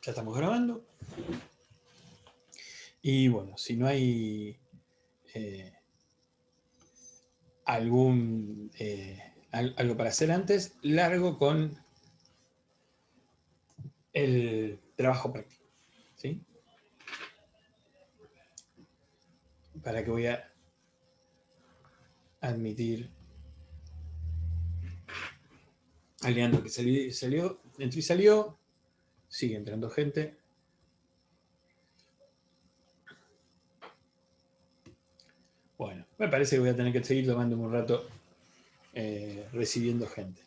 Ya estamos grabando. Y bueno, si no hay algo para hacer antes, largo con el trabajo práctico. ¿Sí? Para que voy a admitir, aliando que salió, entró y salió, sigue entrando gente. Bueno, me parece que voy a tener que seguir tomándome un rato recibiendo gente.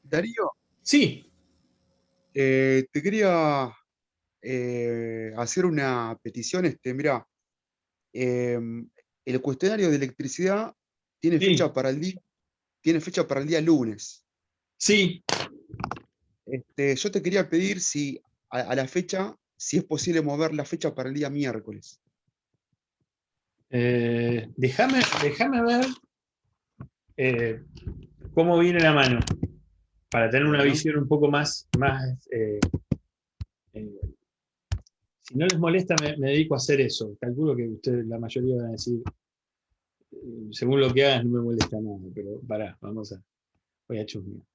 Darío, Sí. te quería hacer una petición. Mira, el cuestionario de electricidad tiene Sí. fecha para el día lunes. Sí. Yo te quería pedir si a la fecha, si es posible mover la fecha para el día miércoles. Déjame ver cómo viene la mano, para tener una Bueno, visión un poco más si no les molesta, me dedico a hacer eso. Calculo que ustedes, la mayoría van a decir, según lo que hagas, no me molesta nada, pero pará, voy a chusmear.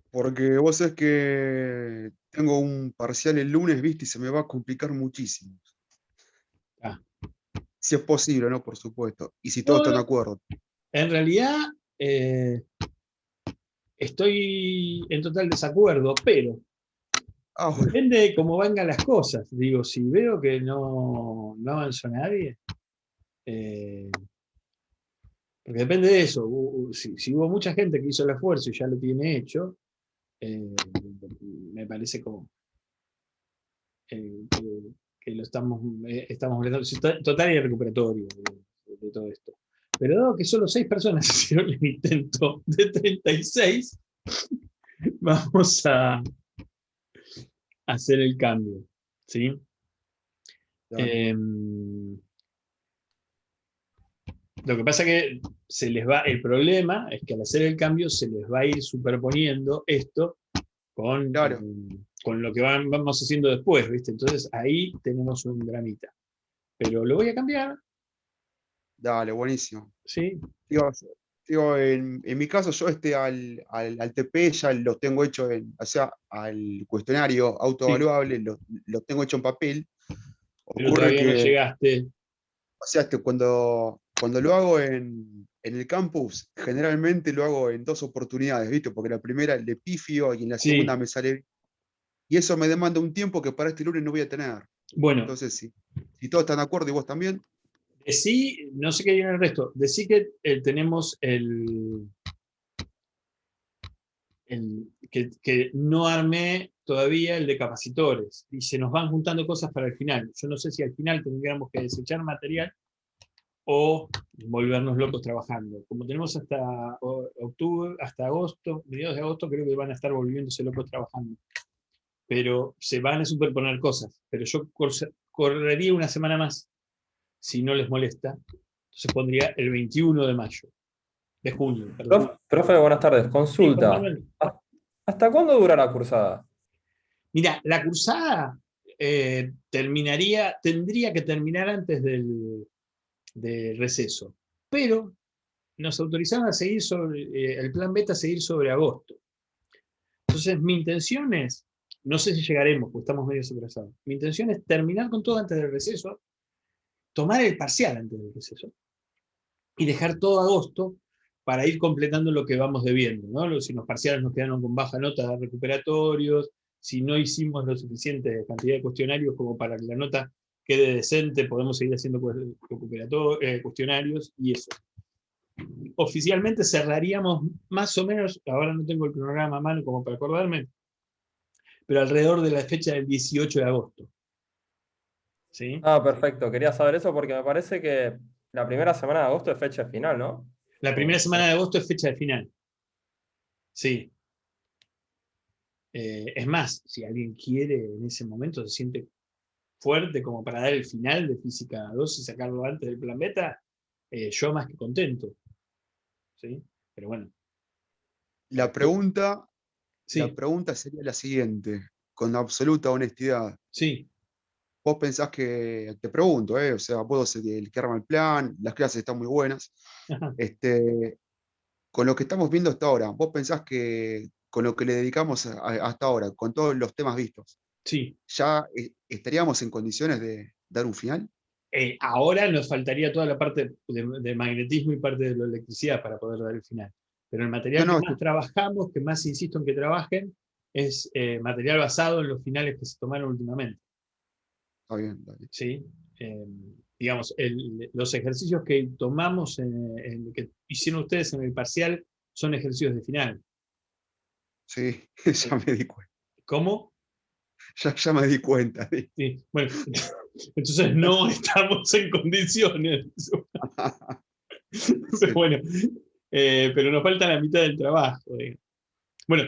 porque vos sabés que tengo un parcial el lunes, ¿viste? Y se me va a complicar muchísimo. Ah. Si es posible, ¿no? Por supuesto. Y si todos No, están de acuerdo. en realidad, estoy en total desacuerdo, pero Ah, bueno. depende de cómo vengan las cosas. Digo, si veo que no avanzó nadie, eh, porque depende de eso. Si hubo mucha gente que hizo el esfuerzo y ya lo tiene hecho, me parece como que lo estamos hablando. Total y recuperatorio de todo esto. Pero dado que solo 6 personas hicieron el intento de 36, vamos a hacer el cambio. ¿Sí? Dale. Eh, lo que pasa que el problema es que al hacer el cambio se les va a ir superponiendo esto Claro. con lo que vamos haciendo después, ¿viste? Entonces ahí tenemos un dramita. Pero lo voy a cambiar, Dale, buenísimo. ¿sí? Digo, en mi caso, yo al TP ya lo tengo hecho o sea, al cuestionario Sí, autoevaluable lo tengo hecho en papel. pero Ocurre todavía no que, llegaste. o sea, cuando lo hago en el campus, generalmente lo hago en 2 oportunidades, ¿viste? Porque la primera le pifio y en la segunda Sí, me sale bien. Y eso me demanda un tiempo que para este lunes no voy a tener. bueno, Entonces, si todos están de acuerdo y vos también, decí, no sé qué viene el resto, decí que tenemos que no armé todavía el de capacitores y se nos van juntando cosas para el final. Yo no sé si al final tendríamos que desechar material o volvernos locos trabajando. Como tenemos hasta octubre, hasta agosto, mediados de agosto, creo que van a estar volviéndose locos trabajando. Pero se van a superponer cosas. Pero yo correría una semana más, si no les molesta. Entonces pondría el 21 de mayo, de junio, perdón. Profe, buenas tardes. Sí, Juan Consulta. Manuel. ¿Hasta cuándo dura la cursada? Mira, la cursada tendría que terminar antes del receso, pero nos autorizaron a seguir el plan beta a seguir sobre agosto. Entonces, mi intención es, no sé si llegaremos, porque estamos medio atrasados, mi intención es terminar con todo antes del receso, tomar el parcial antes del receso y dejar todo agosto para ir completando lo que vamos debiendo, ¿no? Si los parciales nos quedaron con baja nota de recuperatorios, si no hicimos lo suficiente cantidad de cuestionarios como para que la nota quede decente, podemos seguir haciendo cuestionarios y eso. Oficialmente cerraríamos más o menos, ahora no tengo el cronograma a mano como para acordarme, pero alrededor de la fecha del 18 de agosto. ¿Sí? Ah, perfecto. Quería saber eso porque me parece que la primera semana de agosto es fecha final, ¿no? La primera semana de agosto es fecha de final. Sí. Es más, si alguien quiere en ese momento, se siente fuerte como para dar el final de Física 2 y sacarlo antes del plan beta, yo más que contento. ¿Sí? Pero bueno, la calculo. pregunta, la Sí, pregunta sería la siguiente. con absoluta honestidad, Sí. vos pensás que, te pregunto, o sea, vos sos el que arma el plan, las clases están muy buenas, Ajá. con lo que estamos viendo hasta ahora, vos pensás que con lo que le dedicamos hasta ahora, con todos los temas vistos, Sí. ya estaríamos en condiciones de dar un final? Ahora nos faltaría toda la parte de magnetismo y parte de la electricidad para poder dar el final. Pero el No, material que no, más trabajamos, que más insisto en que trabajen, es material basado en los finales que se tomaron últimamente. está bien, dale. ¿Sí? Digamos, los ejercicios que tomamos, que hicieron ustedes en el parcial, son ejercicios de final. Sí, ya me di cuenta. ¿Cómo? Ya me di cuenta. Sí. Bueno, entonces no estamos en condiciones. Pero Sí, bueno, pero nos falta la mitad del trabajo. Digamos. Bueno,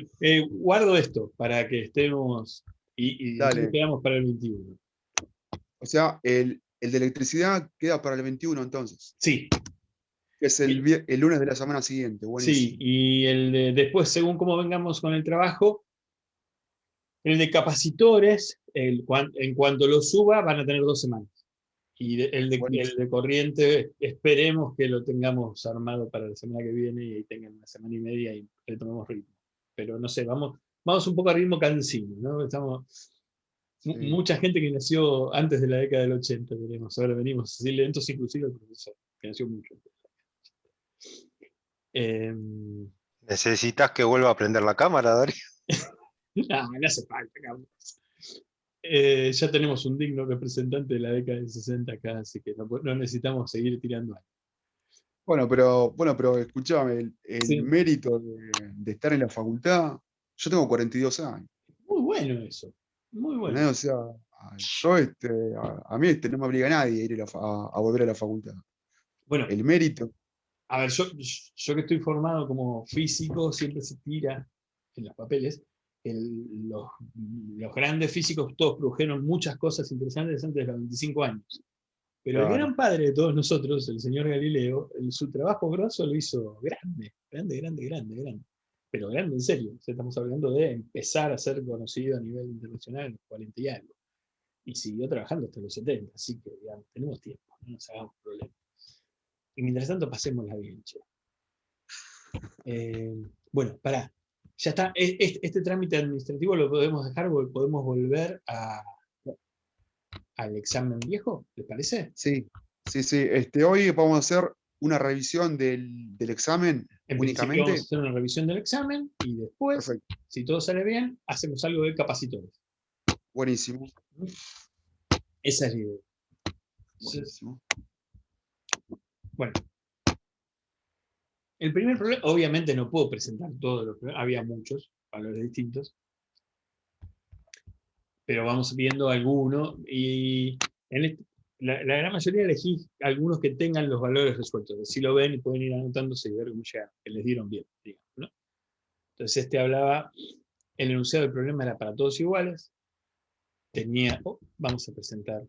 guardo esto para que estemos y entonces dale. quedamos para el 21. O sea, el de electricidad queda para el 21 entonces, Sí, que es y, el lunes de la semana siguiente. sí, Buenísimo. y después, según cómo vengamos con el trabajo, el de capacitores, en cuanto lo suba, van a tener 2 semanas. Y el Buenísimo. de corriente, esperemos que lo tengamos armado para la semana que viene y ahí tengan una semana y media y retomemos ritmo. Pero no sé, vamos un poco a ritmo cansino, ¿no? Sí. Mucha gente que nació antes de la década del 80, tenemos. Ahora venimos así lentos, inclusive el profesor, que nació mucho. Eh, ¿Necesitas que vuelva a prender la cámara, Darío? no hace falta, Carlos. Ya tenemos un digno representante de la década del 60 acá, así que no necesitamos seguir tirando años. Bueno, pero escúchame, el Sí, mérito de estar en la facultad, yo tengo 42 años. muy bueno eso, muy bueno. ¿Entendés? O sea, yo, a mí no me obliga a nadie a ir a volver a la facultad. Bueno, El mérito, a ver, yo que estoy formado como físico, siempre se tira en los papeles. Los grandes físicos todos produjeron muchas cosas interesantes antes de los 25 años. Pero el claro, gran padre de todos nosotros, el señor Galileo, su trabajo grosso lo hizo grande, grande, grande, grande, grande. Pero grande en serio. O sea, estamos hablando de empezar a ser conocido a nivel internacional en los 40 y algo. Y siguió trabajando hasta los 70, así que digamos, tenemos tiempo, no nos hagamos problemas. Y mientras tanto, pasémosla bien, che. Bueno, pará. Ya está. Este trámite administrativo lo podemos dejar, podemos volver al examen viejo, ¿les parece? sí, sí, sí. Hoy vamos a hacer una revisión del examen En principio vamos a únicamente. hacer una revisión del examen y después, Perfecto, si todo sale bien, hacemos algo de capacitores. buenísimo, Esa es la idea. Entonces, buenísimo. bueno, el primer problema, obviamente no puedo presentar todos los problemas, había muchos valores distintos, pero vamos viendo algunos y la gran mayoría elegí algunos que tengan los valores resueltos. Si lo ven y pueden ir anotándose y ver cómo llegaron, que les dieron bien, digamos, ¿no? Entonces hablaba, el enunciado del problema era para todos iguales, vamos a presentar.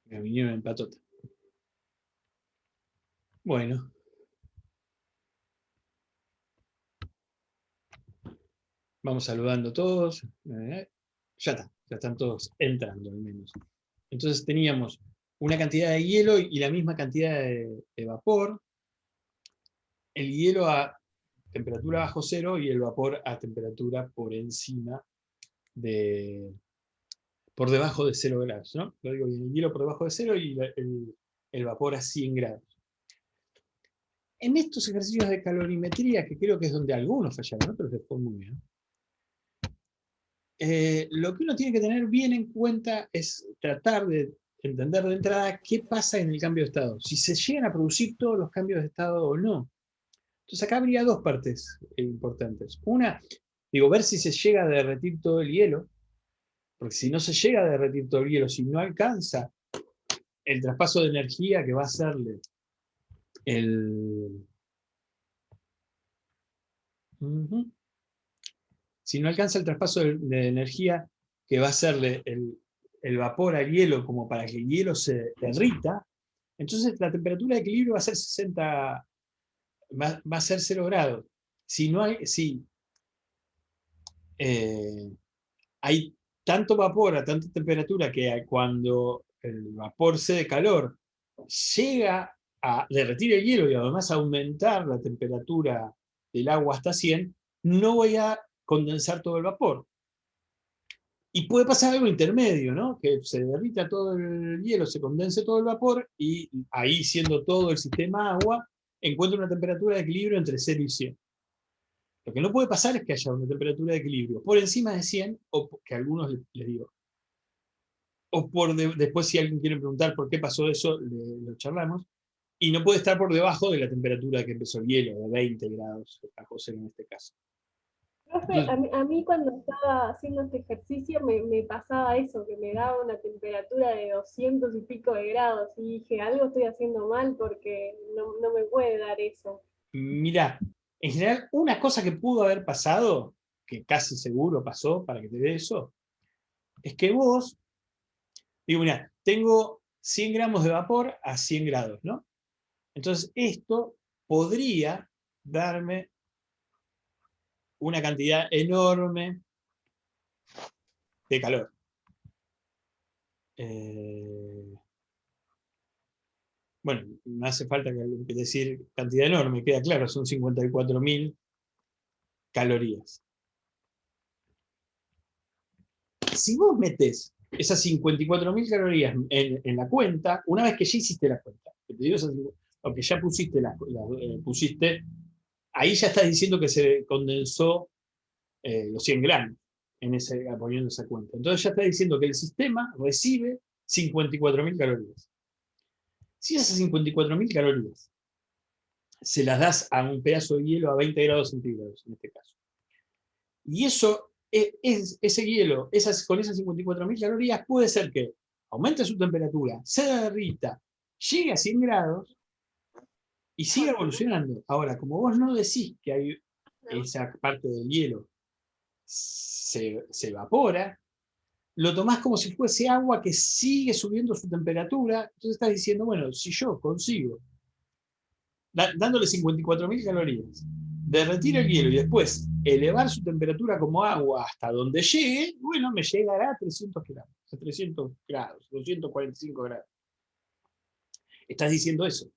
Me vinieron en patota. Bueno. Vamos saludando a todos. Ya está, ya están todos entrando al menos. Entonces teníamos una cantidad de hielo y la misma cantidad de vapor. El hielo a temperatura bajo cero y el vapor a temperatura por encima por debajo de 0 grados, ¿no? Lo digo bien, el hielo por debajo de cero y el vapor a 100 grados. En estos ejercicios de calorimetría, que creo que es donde algunos fallaron, otros les fue muy bien, lo que uno tiene que tener bien en cuenta es tratar de entender de entrada qué pasa en el cambio de estado, si se llegan a producir todos los cambios de estado o no. Entonces acá habría dos partes importantes. Una, digo, ver si se llega a derretir todo el hielo, porque si no se llega a derretir todo el hielo, si no alcanza el traspaso de energía que va a hacerle el... Si no alcanza el traspaso de energía que va a hacerle el vapor al hielo como para que el hielo se derrita, entonces la temperatura de equilibrio va a ser 60, va a ser 0 grados. si hay tanto vapor a tanta temperatura que cuando el vapor cede calor, llega a derretir el hielo y además aumentar la temperatura del agua hasta 100, no voy a condensar todo el vapor. Y puede pasar algo intermedio, ¿no? Que se derrita todo el hielo, se condense todo el vapor y ahí, siendo todo el sistema agua, encuentra una temperatura de equilibrio entre 0 y 100. Lo que no puede pasar es que haya una temperatura de equilibrio por encima de 100, o que a algunos les digo, o después si alguien quiere preguntar por qué pasó eso, lo charlamos, y no puede estar por debajo de la temperatura que empezó el hielo, de 20 grados bajo cero en este caso. Profe, a mí cuando estaba haciendo este ejercicio me pasaba eso, que me daba una temperatura de 200 y pico de grados, y dije, algo estoy haciendo mal porque no me puede dar eso. Mirá, en general, una cosa que pudo haber pasado, que casi seguro pasó para que te dé eso, es que vos, digo, mirá, tengo 100 gramos de vapor a 100 grados, ¿no? Entonces esto podría darme una cantidad enorme de calor. Bueno, no hace falta que decir cantidad enorme, queda claro, son 54.000 calorías. Si vos metés esas 54.000 calorías en la cuenta, una vez que ya hiciste la cuenta, que te digo aunque ya pusiste, ahí ya estás diciendo que se condensó los 100 gramos poniendo esa cuenta. Entonces ya está diciendo que el sistema recibe 54.000 calorías. Si esas 54.000 calorías se las das a un pedazo de hielo a 20 grados centígrados, en este caso, y eso, ese hielo, con esas 54.000 calorías, puede ser que aumente su temperatura, se derrita, llegue a 100 grados y siga evolucionando. Ahora, como vos no decís que hay esa parte del hielo se evapora, lo tomás como si fuese agua que sigue subiendo su temperatura. Entonces estás diciendo, bueno, si yo consigo, dándole 54.000 calorías, derretir el hielo y después elevar su temperatura como agua hasta donde llegue, bueno, me llegará a 300 grados, 245 grados. Estás diciendo eso.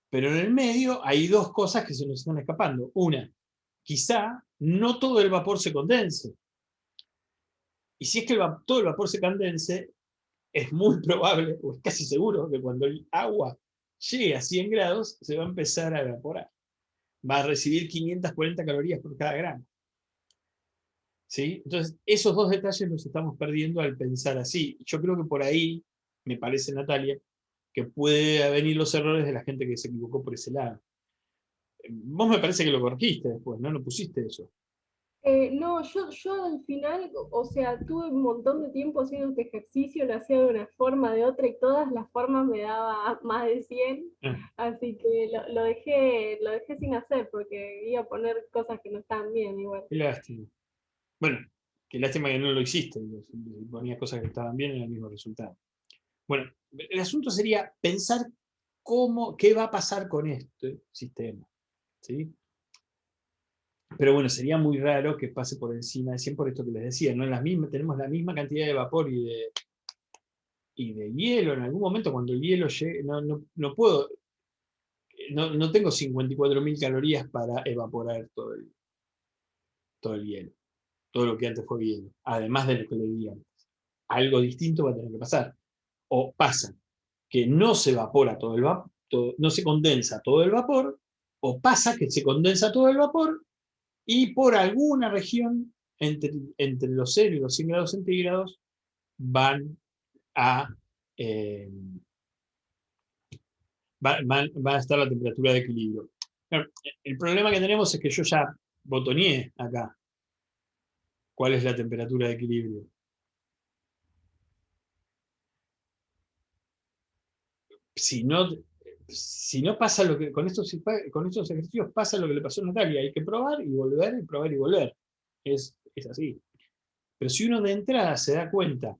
Pero en el medio hay dos cosas que se nos están escapando. Una, quizá no todo el vapor se condense. Y si es que todo el vapor se condense, es muy probable, o es casi seguro, que cuando el agua llegue a 100 grados, se va a empezar a evaporar. Va a recibir 540 calorías por cada gramo. ¿Sí? Entonces, esos dos detalles los estamos perdiendo al pensar así. Yo creo que por ahí, me parece, Natalia, que puede venir los errores de la gente que se equivocó por ese lado. Vos me parece que lo corregiste después, ¿no? No pusiste eso. No, yo al final, o sea, tuve un montón de tiempo haciendo este ejercicio, lo hacía de una forma, de otra, y todas las formas me daba más de 100, así que lo dejé sin hacer, porque iba a poner cosas que no estaban bien igual. Qué lástima. Bueno, qué lástima que no lo hiciste, si ponías cosas que estaban bien, era el mismo resultado. Bueno, el asunto sería pensar qué va a pasar con este sistema, ¿sí? Pero bueno, sería muy raro que pase por encima de 100 por esto que les decía, ¿no? Tenemos la misma cantidad de vapor y de hielo. En algún momento, cuando el hielo llegue, no puedo, no tengo 54.000 calorías para evaporar todo el hielo, todo lo que antes fue hielo, además de lo que le di antes. Algo distinto va a tener que pasar. O pasa que no se evapora todo el vapor, no se condensa todo el vapor, o pasa que se condensa todo el vapor y por alguna región entre los 0 y los 100 grados centígrados va a estar la temperatura de equilibrio. El problema que tenemos es que yo ya botoneé acá cuál es la temperatura de equilibrio. Si no pasa lo que con estos ejercicios pasa lo que le pasó a Natalia, hay que probar y volver y probar y volver. Es así. Pero si uno de entrada se da cuenta,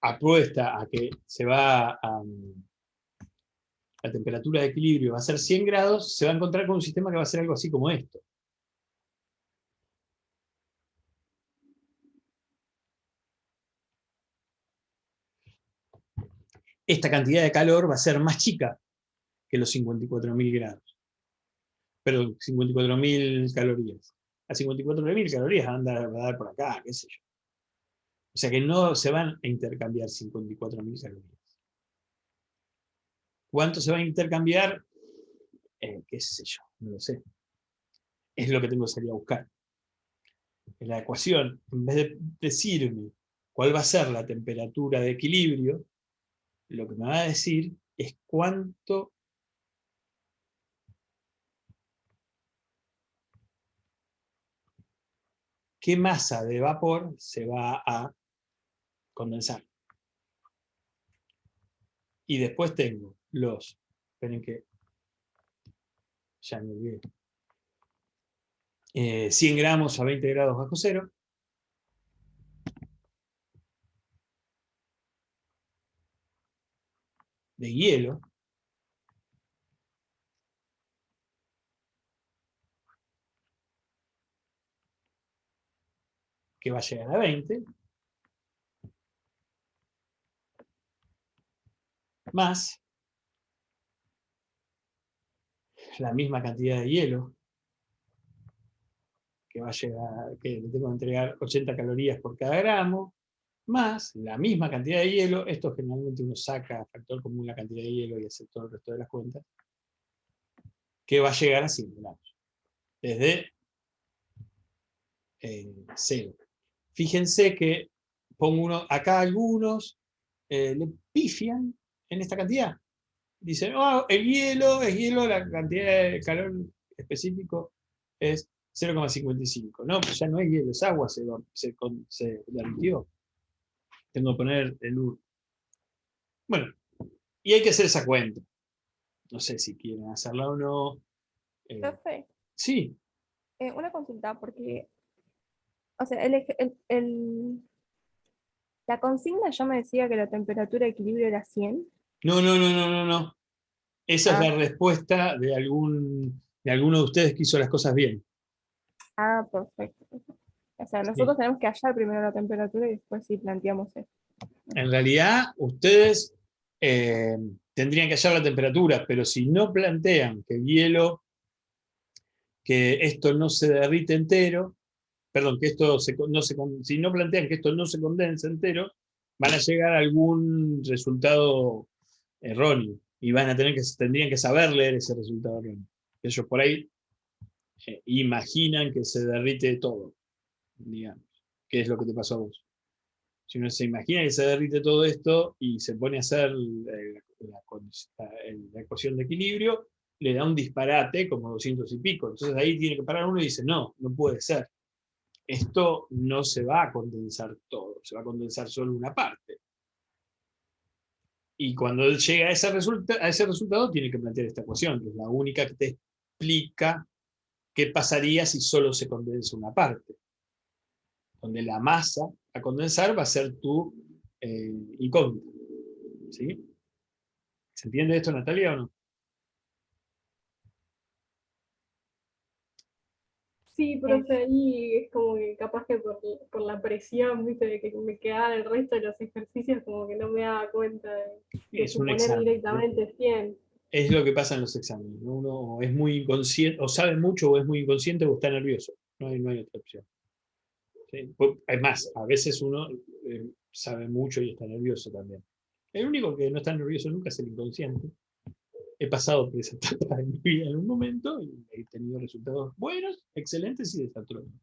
apuesta a que se va la temperatura de equilibrio va a ser 100 grados, se va a encontrar con un sistema que va a ser algo así como esto. Esta cantidad de calor va a ser más chica que los 54.000 grados. Pero 54.000 calorías. A 54.000 calorías va a dar por acá, qué sé yo. O sea que no se van a intercambiar 54.000 calorías. ¿Cuánto se va a intercambiar? Qué sé yo, no lo sé. Es lo que tengo que salir a buscar. En la ecuación, en vez de decirme cuál va a ser la temperatura de equilibrio, lo que me va a decir es qué masa de vapor se va a condensar. Y después tengo esperen que ya me olvidé, 100 gramos a 20 grados bajo cero, de hielo, que va a llegar a 20, más la misma cantidad de hielo, que va a llegar, que le tengo que entregar 80 calorías por cada gramo, más la misma cantidad de hielo, esto generalmente uno saca factor común la cantidad de hielo y hace todo el resto de las cuentas, que va a llegar a 100 gramos, desde 0. Fíjense que pongo acá algunos le pifian en esta cantidad. Dicen, oh, el hielo, la cantidad de calor específico es 0,55. No, pues ya no es hielo, es agua, se derritió. Tengo que poner el 1. Bueno, y hay que hacer esa cuenta. No sé si quieren hacerla o no. Profe, Sí, una consulta, porque, o sea, la consigna ya me decía que la temperatura de equilibrio era 100. no. Esa es la Ah, respuesta de alguno de ustedes que hizo las cosas bien. perfecto. O sea, nosotros Sí. tenemos que hallar primero la temperatura y después sí planteamos esto. En realidad, ustedes tendrían que hallar la temperatura, pero si no plantean que el hielo, que esto no se derrite entero, perdón, que esto si no plantean que esto no se condensa entero, van a llegar a algún resultado erróneo y tendrían que saber leer ese resultado erróneo. Ellos por ahí imaginan que se derrite todo, digamos, que es lo que te pasó a vos. Si uno se imagina que se derrite todo esto y se pone a hacer la ecuación de equilibrio, le da un disparate como 200 y pico. Entonces ahí tiene que parar uno y dice, no puede ser. Esto no se va a condensar todo, se va a condensar solo una parte. Y cuando él llega a ese resultado, tiene que plantear esta ecuación, que es la única que te explica qué pasaría si solo se condensa una parte. Donde la masa a condensar va a ser tu incógnita. ¿Sí? ¿Se entiende esto, Natalia, o no? Sí, profe, ahí es como que capaz que por la presión, viste, de que me quedaba el resto de los ejercicios, como que no me daba cuenta de Es un suponer examen. directamente 100. Es lo que pasa en los exámenes, ¿no? Uno es muy inconsciente, o sabe mucho, o es muy inconsciente, o está nervioso. No hay otra opción. ¿Sí? Es más, a veces uno sabe mucho y está nervioso también. El único que no está nervioso nunca es el inconsciente. He pasado por esa etapa de mi vida en un momento y he tenido resultados buenos, excelentes y desastrosivos.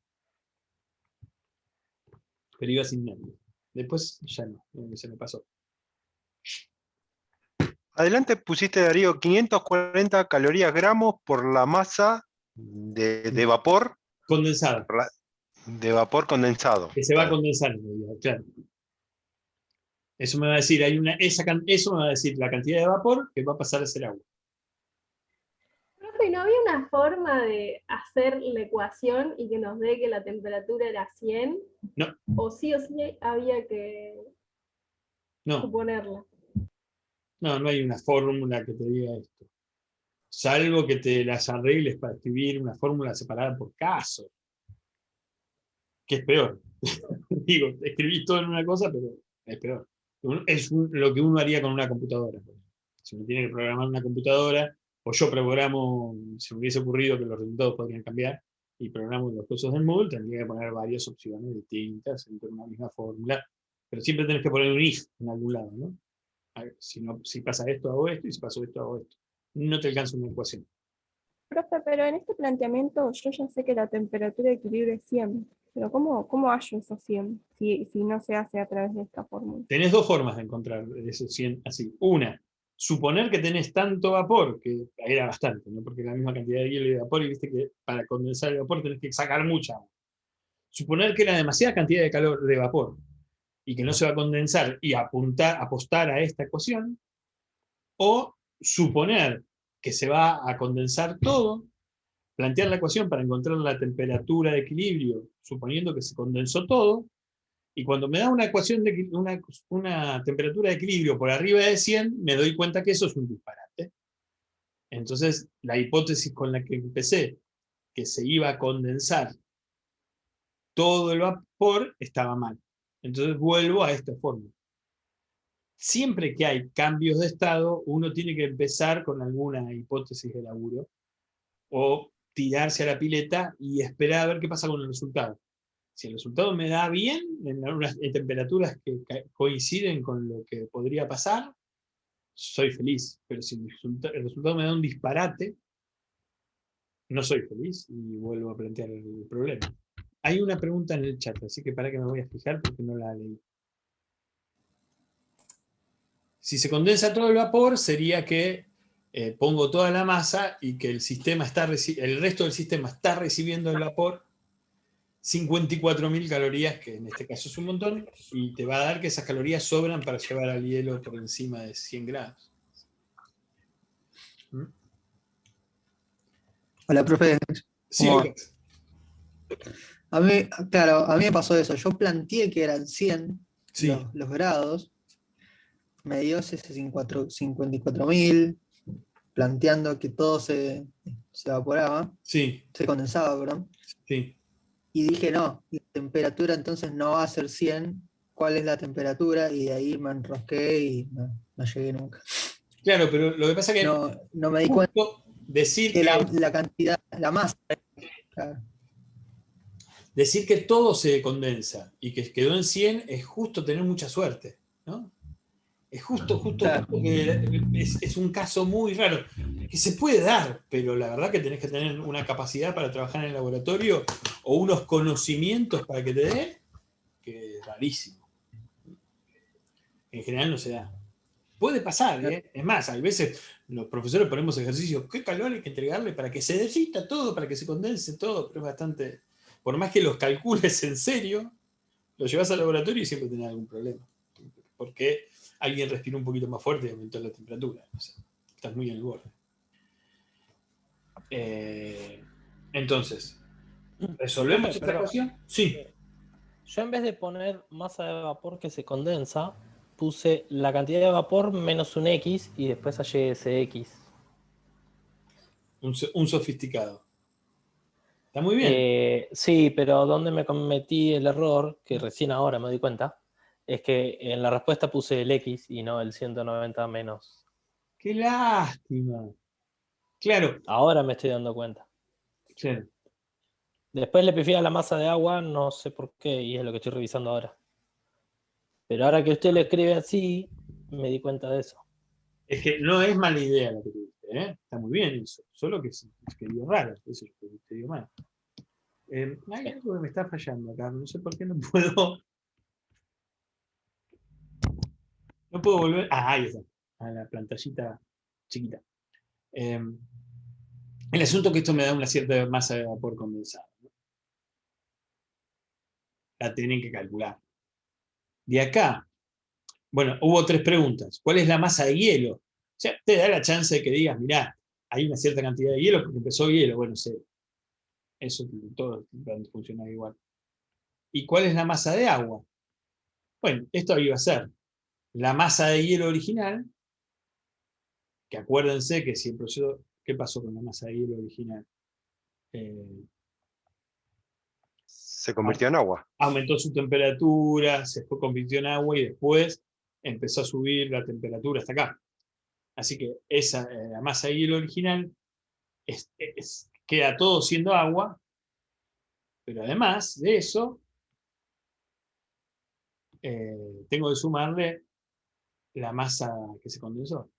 Pero iba sin nervios. Después ya no, se me pasó. Adelante pusiste, Darío, 540 calorías gramos por la masa de vapor, Condensada, de vapor condensado. que se va a Claro. condensar en realidad, claro. Eso me va a decir, eso me va a decir la cantidad de vapor que va a pasar a ser agua. Profe, ¿no había una forma de hacer la ecuación y que nos dé que la temperatura era 100? No, O sí había que no. suponerla. No, no hay una fórmula que te diga esto. Salvo que te las arregles para escribir una fórmula separada por caso, que es peor. Digo, escribís todo en una cosa, pero es peor. Lo que uno haría con una computadora. Si uno tiene que programar una computadora, o yo programo, si me hubiese ocurrido que los resultados podrían cambiar, y programo los cosas del Moodle, tendría que poner varias opciones distintas entre una misma fórmula, pero siempre tenés que poner un if en algún lado, ¿no? A ver, si pasa esto, hago esto, y si pasó esto, hago esto. No te alcanza una ecuación. Profe, pero en este planteamiento yo ya sé que la temperatura de equilibrio es 100, pero ¿cómo hallo esos 100 si no se hace a través de esta fórmula? Tenés dos formas de encontrar esos 100 así. Una, suponer que tenés tanto vapor, que era bastante, ¿no? Porque la misma cantidad de hielo y de vapor, y viste que para condensar el vapor tenés que sacar mucha agua. Suponer que era demasiada cantidad de calor de vapor y que no se va a condensar y apostar a esta ecuación, o suponer que se va a condensar todo, plantear la ecuación para encontrar la temperatura de equilibrio, suponiendo que se condensó todo, y cuando me da una ecuación de una temperatura de equilibrio por arriba de 100, me doy cuenta que eso es un disparate. Entonces, la hipótesis con la que empecé, que se iba a condensar todo el vapor, estaba mal. Entonces vuelvo a esta fórmula. Siempre que hay cambios de estado, uno tiene que empezar con alguna hipótesis de laburo, o tirarse a la pileta y esperar a ver qué pasa con el resultado. Si el resultado me da bien, en temperaturas que coinciden con lo que podría pasar, soy feliz. Pero si el resultado me da un disparate, no soy feliz y vuelvo a plantear el problema. Hay una pregunta en el chat, así que para que me voy a fijar porque no la leí. Si se condensa todo el vapor, sería que pongo toda la masa y que el resto del sistema está recibiendo el vapor 54.000 calorías, que en este caso es un montón, y te va a dar que esas calorías sobran para llevar al hielo por encima de 100 grados. ¿Mm? Hola, profe. Sí, ¿Cómo va? Lucas. A mí, claro, a mí me pasó eso. Yo planteé que eran 100 Sí, los grados, me dio ese 54.000, planteando que todo se evaporaba, sí, se condensaba, perdón. sí. Y dije, no, la temperatura entonces no va a ser 100. ¿Cuál es la temperatura? Y de ahí me enrosqué y no llegué nunca. Claro, pero lo que pasa es que No me di cuenta justo decir que que, la cantidad, la masa. Claro. decir que todo se condensa y que quedó en 100 es justo tener mucha suerte, ¿no? Es justo Claro. que es un caso muy raro, que se puede dar, pero la verdad que tenés que tener una capacidad para trabajar en el laboratorio o unos conocimientos para que te dé, que es rarísimo. En general no se da. Puede pasar, ¿eh? Es más, hay veces los profesores ponemos ejercicios, ¿qué calor hay que entregarle para que se derrita todo, para que se condense todo? Pero es bastante, por más que los calcules en serio, lo llevas al laboratorio y siempre tenés algún problema. Porque alguien respiró un poquito más fuerte y aumentó la temperatura. O sea, estás muy en el borde. Entonces, ¿resolvemos esta ecuación? Sí. Yo en vez de poner masa de vapor que se condensa, puse la cantidad de vapor menos un X y después hallé ese X. Un sofisticado. Está muy bien. Sí, pero donde me cometí el error, que recién ahora me doy cuenta, es que en la respuesta puse el X y no el 190 menos. ¡Qué lástima! Claro. Ahora me estoy dando cuenta. Claro. Después le pifié a la masa de agua, no sé por qué, y es lo que estoy revisando ahora. Pero ahora que usted lo escribe así, me di cuenta de eso. Es que no es mala idea la que tuviste, ¿eh? Está muy bien eso. Solo que dio raro, eso es lo que te dio mal. Hay algo que me está fallando acá, no sé por qué no puedo. No puedo volver. Ah, ahí está. A la pantallita chiquita. El asunto es que esto me da una cierta masa de vapor condensada, ¿no? La tienen que calcular. De acá, bueno, hubo 3 preguntas. ¿Cuál es la masa de hielo? O sea, te da la chance de que digas, mirá, hay una cierta cantidad de hielo porque empezó hielo. Bueno, sé. Eso todo funciona igual. ¿Y cuál es la masa de agua? Bueno, esto iba a ser la masa de hielo original que acuérdense que si el proceso, ¿qué pasó con la masa de hielo original? Se convirtió en agua. Aumentó su temperatura, se convirtió en agua y después empezó a subir la temperatura hasta acá. Así que la masa de hielo original queda todo siendo agua, pero además de eso, tengo que sumarle la masa que se condensó.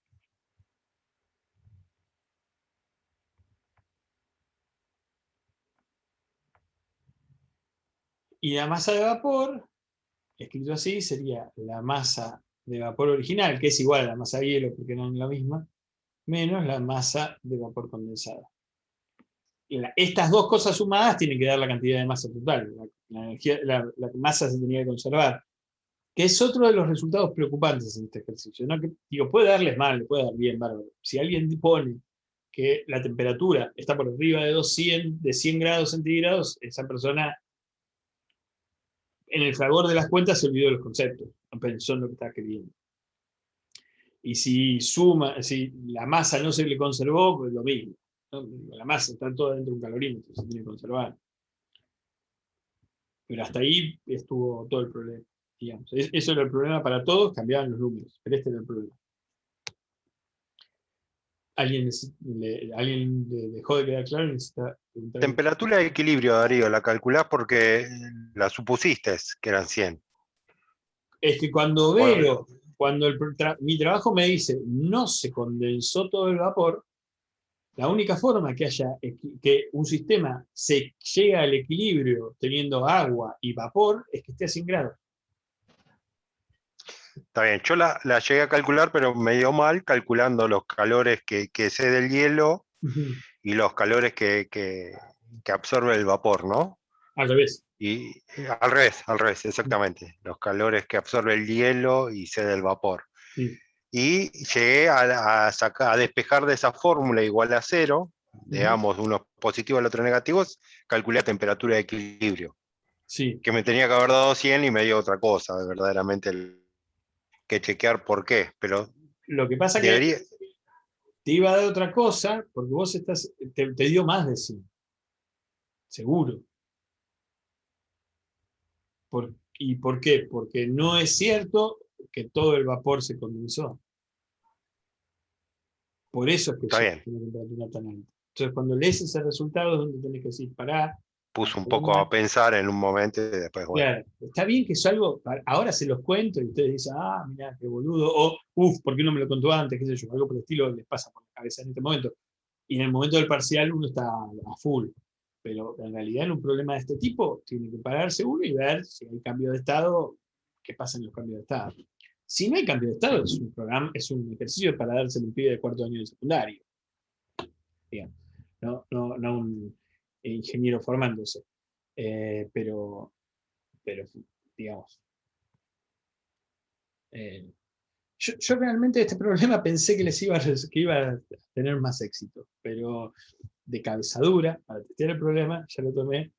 Y la masa de vapor, escrito así, sería la masa de vapor original, que es igual a la masa de hielo porque no es la misma, menos la masa de vapor condensada. Estas dos cosas sumadas tienen que dar la cantidad de masa total. La masa se tenía que conservar, que es otro de los resultados preocupantes en este ejercicio, ¿no? Que, digo, puede darles mal, le puede dar bien, bárbaro. Si alguien pone que la temperatura está por arriba de 100 grados centígrados, esa persona en el fragor de las cuentas se olvidó de los conceptos, no pensó en lo que estaba queriendo. Y si la masa no se le conservó, pues lo mismo, ¿no? La masa está toda dentro de un calorímetro, se tiene que conservar. Pero hasta ahí estuvo todo el problema, digamos. Eso era el problema para todos, cambiaban los números, pero este era el problema. ¿Alguien le dejó de quedar claro? Necesita preguntar. Temperatura de equilibrio, Darío, la calculás porque la supusiste que eran 100. Es que cuando veo, cuando mi trabajo me dice no se condensó todo el vapor, la única forma que un sistema se llega al equilibrio teniendo agua y vapor es que esté a 100 grados. Está bien, yo la llegué a calcular, pero me dio mal calculando los calores que cede el hielo y los calores que absorbe el vapor, ¿no? Al revés. Y al revés, exactamente. Los calores que absorbe el hielo y cede el vapor. Sí. Y llegué a despejar de esa fórmula igual a 0, digamos, unos positivos y otros negativos, calculé la temperatura de equilibrio. Sí. Que me tenía que haber dado 100 y me dio otra cosa, verdaderamente que chequear por qué, pero lo que pasa debería... que te iba a dar otra cosa, porque vos te dio más de 100. Seguro. ¿Y por qué? Porque no es cierto que todo el vapor se condensó. Por eso es que tiene una temperatura tan alta. Entonces, cuando lees ese resultado es donde tenés que decir, pará. Puse un poco a pensar en un momento y después, bueno. Claro, está bien que es algo, ahora se los cuento y ustedes dicen, mirá, qué boludo, o ¿por qué no me lo contó antes? Qué sé yo, algo por el estilo les pasa por la cabeza en este momento. Y en el momento del parcial uno está a full. Pero en realidad en un problema de este tipo tiene que pararse uno y ver si hay cambio de estado, qué pasa en los cambios de estado. Si no hay cambio de estado, es un ejercicio para darse un pibe de cuarto año de secundario. Digamos. No un ingeniero formándose. Pero digamos, yo realmente este problema pensé que iba a tener más éxito, pero de cabezadura, para testear el problema, ya lo tomé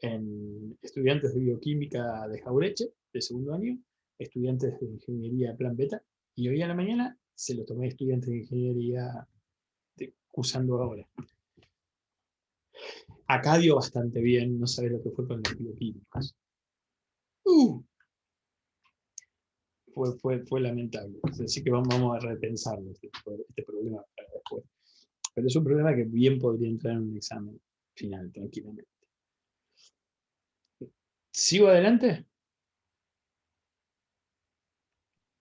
en estudiantes de bioquímica de Jaureche, de segundo año, estudiantes de ingeniería Plan Beta, y hoy a la mañana se lo tomé estudiantes de ingeniería cursando ahora. Acá dio bastante bien, no sabés lo que fue con los bioquímicos. Fue lamentable. Así que vamos a repensarlo este problema para después. Pero es un problema que bien podría entrar en un examen final, tranquilamente. ¿Sigo adelante?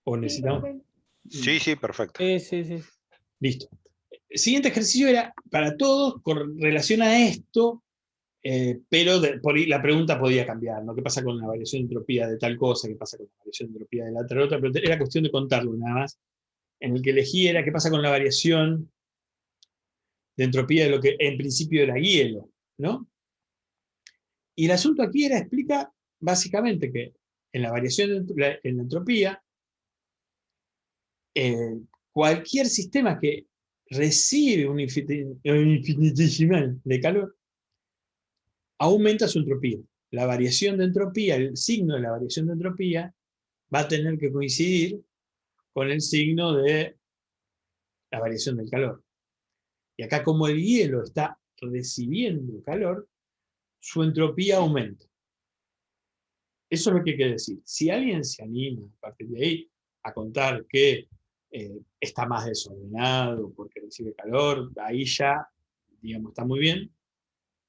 ¿O necesitamos? Sí, perfecto. Sí. Listo. El siguiente ejercicio era para todos con relación a esto, pero por ahí la pregunta podía cambiar, ¿no? ¿Qué pasa con la variación de entropía de tal cosa? ¿Qué pasa con la variación de entropía de la otra? Pero era cuestión de contarlo nada más. En el que elegí era qué pasa con la variación de entropía de lo que en principio era hielo, ¿no? Y el asunto aquí explica básicamente que en la variación en la entropía, cualquier sistema que recibe un infinitesimal de calor aumenta su entropía. La variación de entropía, el signo de la variación de entropía, va a tener que coincidir con el signo de la variación del calor. Y acá, como el hielo está recibiendo calor, su entropía aumenta. Eso es lo que quiere decir. Si alguien se anima a partir de ahí a contar que está más desordenado porque recibe calor, ahí ya, digamos, está muy bien,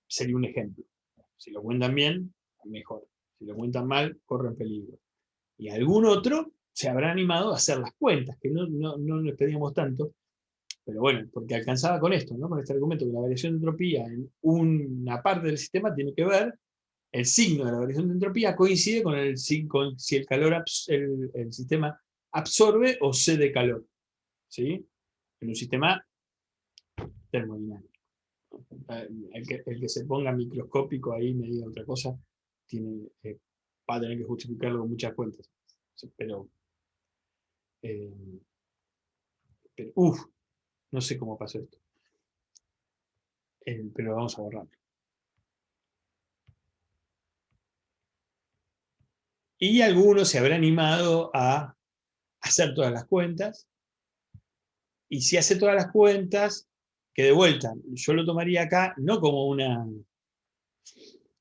sería un ejemplo. Si lo cuentan bien, mejor. Si lo cuentan mal, corren peligro. Y algún otro se habrá animado a hacer las cuentas, que no les pedíamos tanto, pero bueno, porque alcanzaba con esto, ¿no? Con este argumento que la variación de entropía en una parte del sistema tiene que ver, el signo de la variación de entropía coincide con si el calor el sistema absorbe o cede calor, ¿sí? En un sistema termodinámico. El que se ponga microscópico ahí me diga otra cosa, va a tener que justificarlo con muchas cuentas. Pero no sé cómo pasó esto. Pero vamos a borrarlo. Y algunos se habrán animado a hacer todas las cuentas. Y si hace todas las cuentas, que de vuelta, yo lo tomaría acá no como una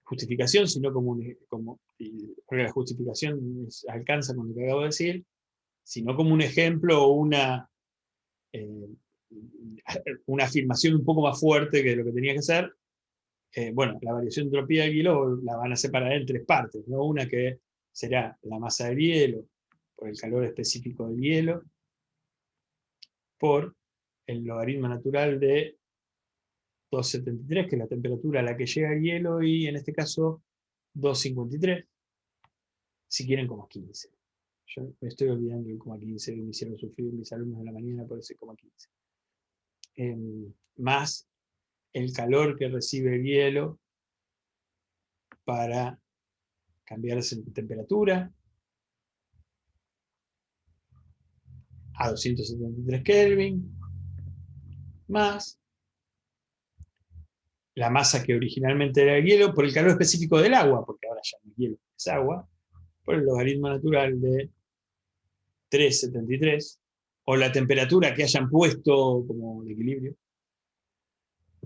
justificación, sino porque la justificación alcanza con lo que acabo de decir, sino como un ejemplo o una afirmación un poco más fuerte que lo que tenía que ser. Bueno, la variación de entropía del hielo la van a separar en tres partes, ¿no? Una que será la masa del hielo, por el calor específico del hielo, por el logaritmo natural de 2,73, que es la temperatura a la que llega el hielo, y en este caso 2,53, si quieren 15. Yo me estoy olvidando del 15 que me hicieron sufrir mis alumnos de la mañana por ese 15. Más el calor que recibe el hielo para cambiar esa temperatura a 273 Kelvin, más la masa que originalmente era el hielo por el calor específico del agua, porque ahora ya no es hielo, es agua, por el logaritmo natural de 3,73, o la temperatura que hayan puesto como de equilibrio,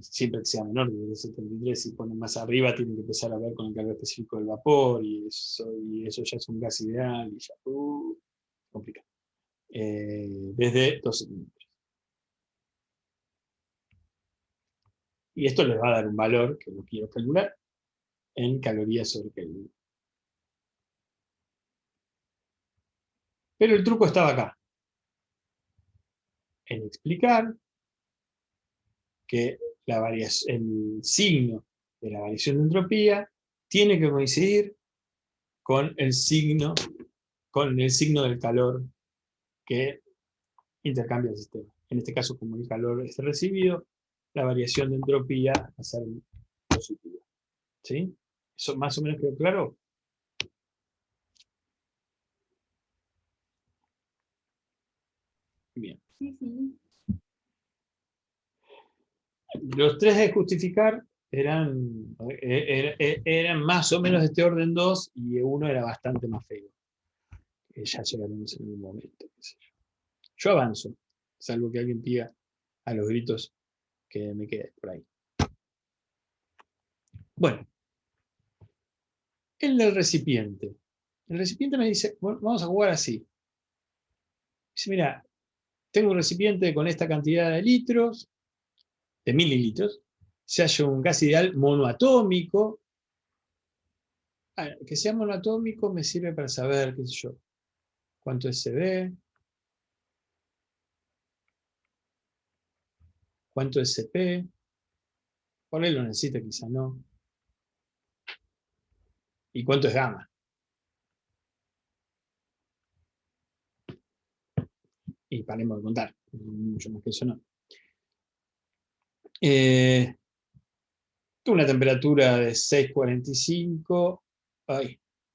siempre que sea menor de 3,73, si ponen más arriba tienen que empezar a ver con el calor específico del vapor, y eso ya es un gas ideal, y ya, complicado. Desde 2,73. Y esto les va a dar un valor, que no quiero calcular, en calorías sobre Kelvin. Pero el truco estaba acá, en explicar que el signo de la variación de entropía tiene que coincidir con el signo del calor que intercambia el sistema. En este caso, como el calor es recibido, la variación de entropía va a ser positiva. ¿Sí? ¿Eso más o menos quedó claro? Bien. Sí, sí. Los tres de justificar eran más o menos de este orden 2, y uno era bastante más feo. Ya llegaremos en un momento. Yo avanzo, salvo que alguien pida a los gritos que me quede por ahí. Bueno, el del recipiente. El recipiente me dice, bueno, vamos a jugar así. Dice, mira, tengo un recipiente con esta cantidad de litros, de mililitros, se halla un gas ideal monoatómico. Que sea monoatómico me sirve para saber, qué sé yo, cuánto es CB, cuánto es CP, por ahí lo necesita, quizá no, y cuánto es gamma. Y paremos de contar, mucho más que eso no. Una temperatura de 645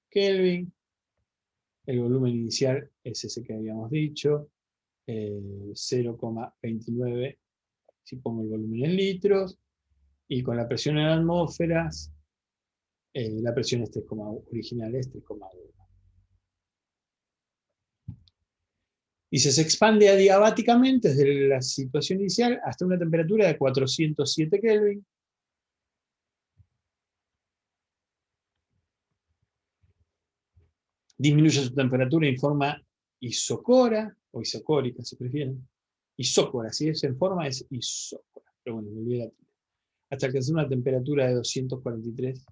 Kelvin, el volumen inicial es ese que habíamos dicho, 0,29, si pongo el volumen en litros, y con la presión en atmósferas, la presión original es 3,1. Y se expande adiabáticamente desde la situación inicial hasta una temperatura de 407 Kelvin. Disminuye su temperatura en forma isocora, o isocórica si prefieren. Isócora, si es en forma es isócora. Pero bueno, me olvidé la tilde. Hasta alcanzar una temperatura de 243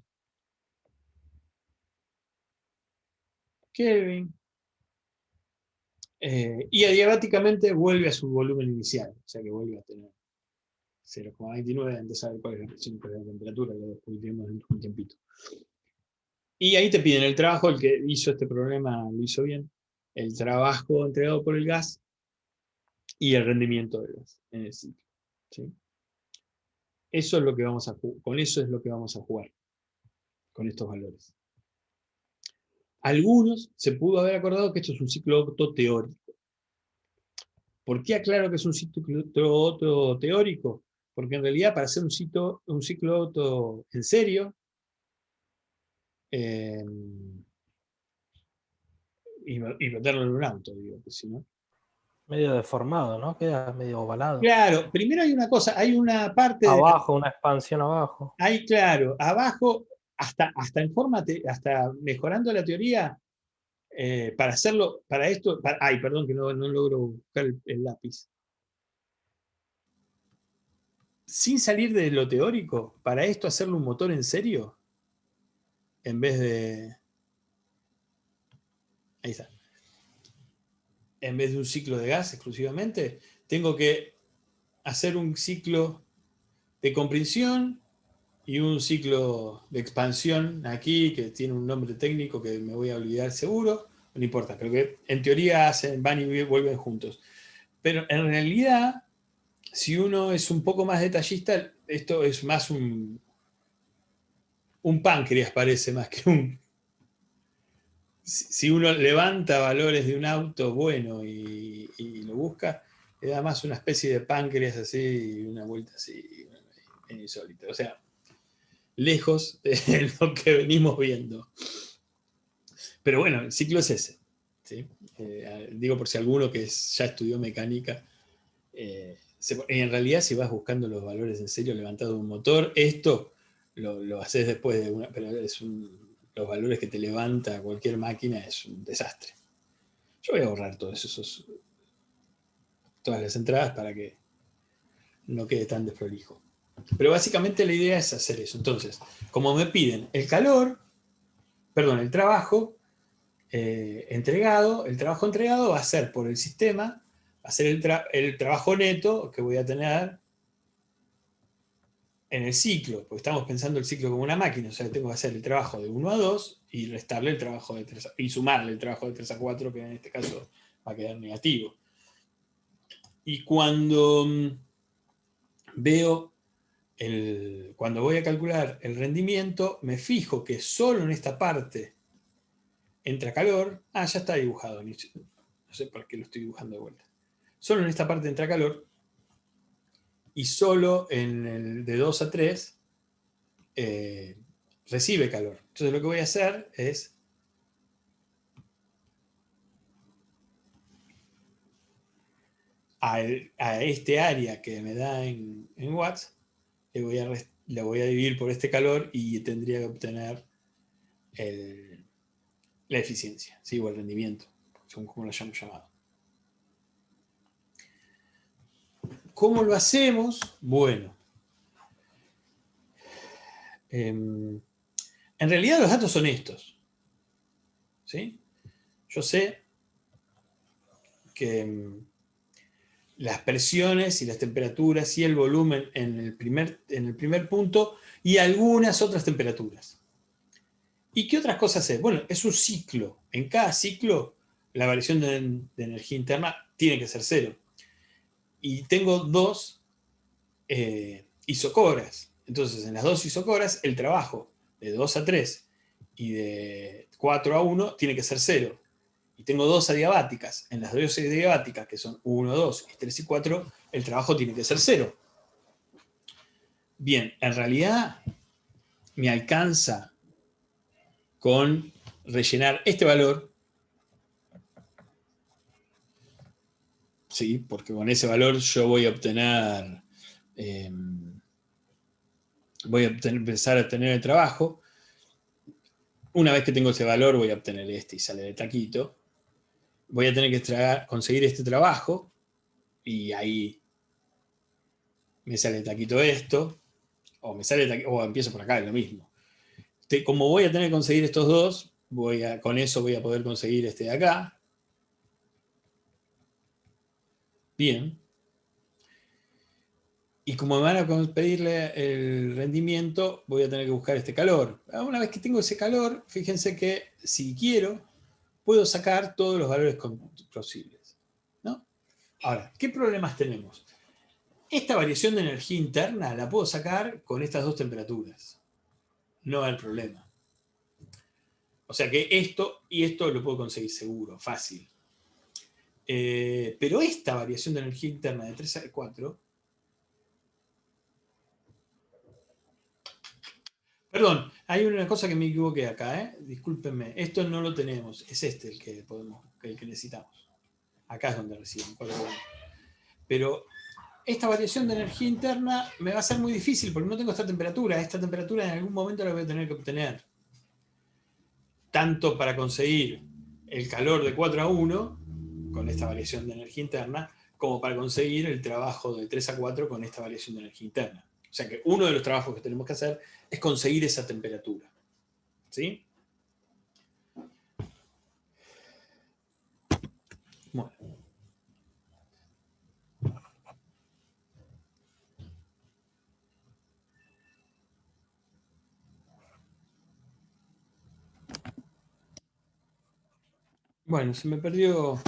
Kelvin. Y adiabáticamente vuelve a su volumen inicial, o sea que vuelve a tener 0,29, antes de saber cuál es la presión, cuál es la temperatura, lo descubriremos dentro de un tiempito. Y ahí te piden el trabajo, el que hizo este problema lo hizo bien, el trabajo entregado por el gas y el rendimiento del gas en el ciclo. ¿Sí? Eso es lo que vamos a jugar, con eso es lo que vamos a jugar, con estos valores. Algunos se pudo haber acordado que esto es un ciclo Otto teórico. ¿Por qué aclaro que es un ciclo Otto teórico? Porque en realidad para hacer un ciclo Otto en serio, y meterlo en un auto, digo, que si no. Medio deformado, ¿no? Queda medio ovalado. Claro, primero hay una cosa, hay una parte abajo, una expansión abajo. Hay, claro, abajo, hasta en forma, hasta mejorando la teoría, para hacerlo, para esto, ay, perdón que no logro buscar el lápiz. Sin salir de lo teórico, para esto hacerlo un motor en serio, en vez de... Ahí está. En vez de un ciclo de gas exclusivamente, tengo que hacer un ciclo de compresión y un ciclo de expansión aquí, que tiene un nombre técnico que me voy a olvidar seguro, no importa, pero que en teoría van y vuelven juntos. Pero en realidad, si uno es un poco más detallista, esto es más un páncreas, parece, más que un... Si uno levanta valores de un auto bueno y lo busca, le da más una especie de páncreas así, una vuelta así, en insólito. O sea, lejos de lo que venimos viendo. Pero bueno, el ciclo es ese. ¿Sí? Digo por si alguno que ya estudió mecánica, en realidad si vas buscando los valores en serio levantado de un motor, esto lo haces después de una, pero los valores que te levanta cualquier máquina es un desastre. Yo voy a borrar todas las entradas para que no quede tan desprolijo. Pero básicamente la idea es hacer eso. Entonces, como me piden el trabajo entregado, el trabajo entregado va a ser por el sistema, va a ser el trabajo neto que voy a tener en el ciclo, porque estamos pensando el ciclo como una máquina, o sea, tengo que hacer el trabajo de 1 a 2 y restarle el trabajo de 3 y sumarle el trabajo de 3 a 4, que en este caso va a quedar negativo. Y cuando cuando voy a calcular el rendimiento, me fijo que solo en esta parte entra calor. Ya está dibujado, no sé por qué lo estoy dibujando de vuelta. Solo en esta parte entra calor y solo en el de 2 a 3 recibe calor. Entonces lo que voy a hacer es a este área que me da en watts, le voy a dividir por este calor y tendría que obtener la eficiencia, ¿sí? O el rendimiento, según como lo hayamos llamado. ¿Cómo lo hacemos? Bueno, en realidad los datos son estos. ¿Sí? Yo sé que las presiones y las temperaturas y el volumen en el primer punto y algunas otras temperaturas. ¿Y qué otras cosas es? Bueno, es un ciclo. En cada ciclo la variación de energía interna tiene que ser 0. Y tengo 2 isocoras. Entonces, en las 2 isocoras, el trabajo de 2 a 3 y de 4 a 1 tiene que ser 0. Y tengo 2 adiabáticas. En las 2 adiabáticas, que son 1, 2, y 3 y 4, el trabajo tiene que ser 0. Bien, en realidad me alcanza con rellenar este valor ¿sí? Porque con ese valor yo voy a obtener, empezar a obtener el trabajo. Una vez que tengo ese valor voy a obtener este y sale de taquito. Voy a tener que conseguir este trabajo y ahí me sale de taquito esto, o empiezo por acá, es lo mismo. Como voy a tener que conseguir estos dos, con eso voy a poder conseguir este de acá. Bien. Y como me van a pedirle el rendimiento, voy a tener que buscar este calor. Una vez que tengo ese calor, fíjense que si quiero, puedo sacar todos los valores posibles, ¿no? Ahora, ¿qué problemas tenemos? Esta variación de energía interna la puedo sacar con estas dos temperaturas. No hay problema. O sea que esto y esto lo puedo conseguir seguro, fácil. Pero esta variación de energía interna de 3 a 4... Perdón, hay una cosa que me equivoqué acá, ¿eh? Discúlpenme. Esto no lo tenemos. Es este el que necesitamos. Acá es donde reciben. Pero esta variación de energía interna me va a ser muy difícil porque no tengo esta temperatura. Esta temperatura en algún momento la voy a tener que obtener. Tanto para conseguir el calor de 4 a 1, con esta variación de energía interna, como para conseguir el trabajo de 3 a 4 con esta variación de energía interna. O sea que uno de los trabajos que tenemos que hacer es conseguir esa temperatura. ¿Sí? Bueno. Bueno, se me perdió.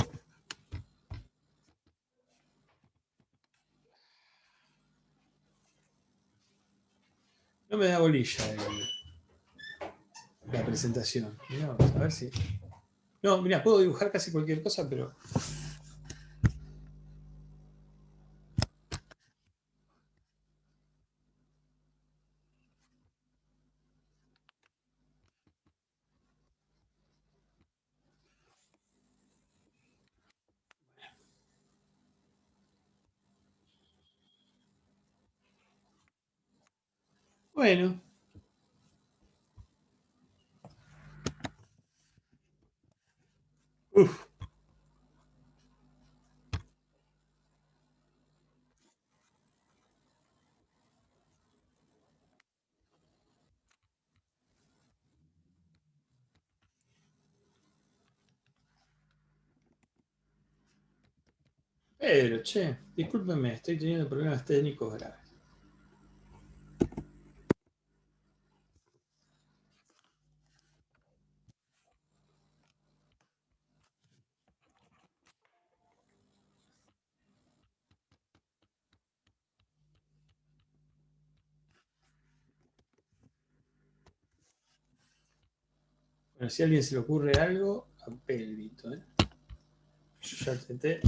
No me da bolilla la presentación. Mirá, a ver si. No, mira, puedo dibujar casi cualquier cosa, pero. Bueno. Uf. Pero, che, discúlpenme, estoy teniendo problemas técnicos graves. Bueno, si a alguien se le ocurre algo, apel el grito, ¿eh? Yo ya intenté.